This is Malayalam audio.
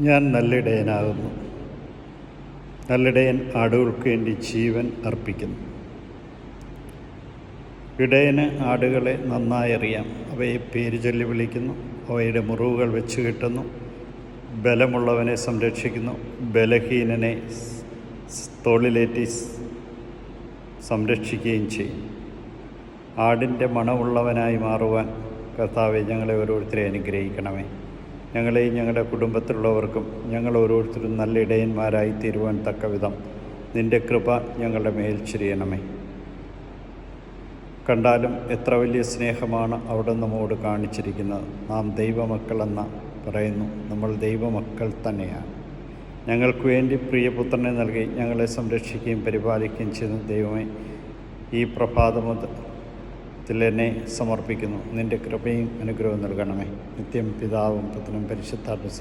ഞാൻ നല്ലിടയനാകുന്നു. നല്ലിടയൻ ആടുകൾക്ക് വേണ്ടി ജീവൻ അർപ്പിക്കുന്നു. ഇടയന് ആടുകളെ നന്നായി അറിയാം. അവയെ പേര് ചൊല്ലി വിളിക്കുന്നു. അവയുടെ മുറിവുകൾ വെച്ച് കെട്ടുന്നു. ബലമുള്ളവനെ സംരക്ഷിക്കുന്നു. ബലഹീനനെ തോളിലേറ്റി സംരക്ഷിക്കുകയും ചെയ്യും. ആടിൻ്റെ മണമുള്ളവനായി മാറുവാൻ കർത്താവെ, ഞങ്ങളെ ഓരോരുത്തരെ അനുഗ്രഹിക്കണമേ. ഞങ്ങളെയും ഞങ്ങളുടെ കുടുംബത്തിലുള്ളവർക്കും ഞങ്ങൾ ഓരോരുത്തരും നല്ല ഇടയന്മാരായി തീരുവാൻ തക്കവിധം നിൻ്റെ കൃപ ഞങ്ങളുടെ മേൽ ചൊരിയണമേ. കണ്ടാലും എത്ര വലിയ സ്നേഹമാണ് അവിടെ നമ്മോട് കാണിച്ചിരിക്കുന്നത്. നാം ദൈവമക്കളെന്ന് പറയുന്നു. നമ്മൾ ദൈവമക്കൾ തന്നെയാണ്. ഞങ്ങൾക്ക് വേണ്ടി പ്രിയപുത്രനെ നൽകി ഞങ്ങളെ സംരക്ഷിക്കുകയും പരിപാലിക്കുകയും ചെയ്യുന്ന ദൈവമേ, ഈ പ്രഭാതത്തിൽ എന്നെ സമർപ്പിക്കുന്നു. നിൻ്റെ കൃപയും അനുഗ്രഹവും നൽകണമേ. നിത്യം പിതാവും പുത്രനും പരിശുദ്ധാത്മാവും